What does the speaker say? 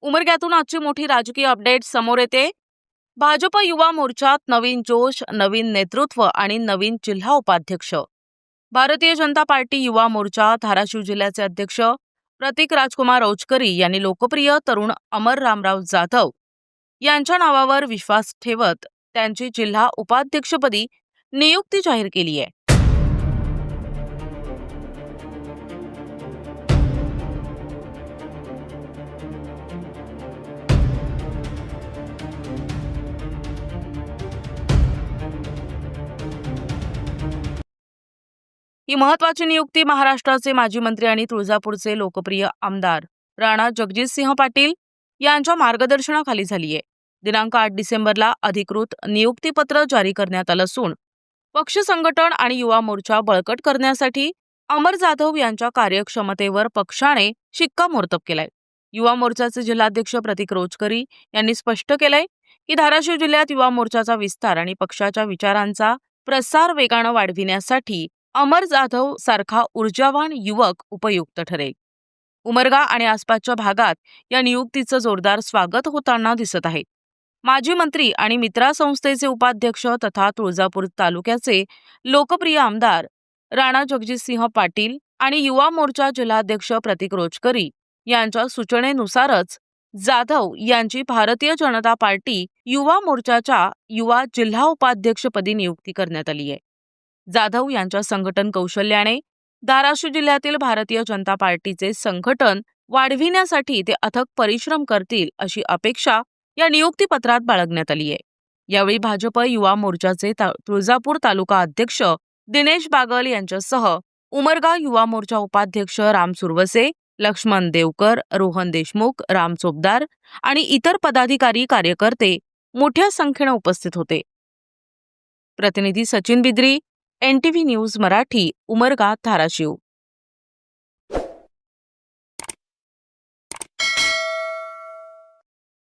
उमरग्यातून आजची मोठी राजकीय अपडेट समोर येते. भाजप युवा मोर्चात नवीन जोश, नवीन नेतृत्व आणि नवीन जिल्हा उपाध्यक्ष. भारतीय जनता पार्टी युवा मोर्चा धाराशिव जिल्ह्याचे अध्यक्ष प्रतीक राजकुमार औचकरी यांनी लोकप्रिय तरुण अमर रामराव जाधव यांच्या नावावर विश्वास ठेवत त्यांची जिल्हा उपाध्यक्षपदी नियुक्ती जाहीर केली आहे. ही महत्वाची नियुक्ती महाराष्ट्राचे माजी मंत्री आणि तुळजापूरचे लोकप्रिय आमदार राणा जगजितसिंह पाटील यांच्या मार्गदर्शनाखाली झाली आहे. दिनांक 8 डिसेंबरला अधिकृत नियुक्तीपत्र जारी करण्यात आलं असून पक्ष संघटन आणि युवा मोर्चा बळकट करण्यासाठी अमर जाधव यांच्या कार्यक्षमतेवर पक्षाने शिक्कामोर्तब केलाय. युवा मोर्चाचे जिल्हाध्यक्ष प्रतीक रोचकरी यांनी स्पष्ट केलंय की धाराशिव जिल्ह्यात युवा मोर्चाचा विस्तार आणि पक्षाच्या विचारांचा प्रसार वेगानं वाढविण्यासाठी अमर जाधव सारखा ऊर्जावान युवक उपयुक्त ठरेल. उमरगा आणि आसपासच्या भागात या नियुक्तीचं जोरदार स्वागत होताना दिसत आहे. माजी मंत्री आणि मित्रा संस्थेचे उपाध्यक्ष तथा तुळजापूर तालुक्याचे लोकप्रिय आमदार राणा जगजितसिंह पाटील आणि युवा मोर्चा जिल्हाध्यक्ष प्रतीक रोचकरी यांच्या सूचनेनुसारच जाधव यांची भारतीय जनता पार्टी युवा मोर्चाच्या युवा जिल्हा उपाध्यक्षपदी नियुक्ती करण्यात आली आहे. जाधव यांच्या संघटन कौशल्याने धाराशिव जिल्ह्यातील भारतीय जनता पार्टीचे संघटन वाढविण्यासाठी ते अथक परिश्रम करतील अशी अपेक्षा या नियुक्तीपत्रात बाळगण्यात आली आहे. यावेळी भाजप युवा मोर्चाचे तुळजापूर तालुका अध्यक्ष दिनेश बागल यांच्यासह उमरगा युवा मोर्चा उपाध्यक्ष राम सुरवसे, लक्ष्मण देवकर, रोहन देशमुख, राम चोपदार आणि इतर पदाधिकारी कार्यकर्ते मोठ्या संख्येने उपस्थित होते. प्रतिनिधी सचिन बिद्री, NTV न्यूज मराठी, उमरगा, धाराशिव.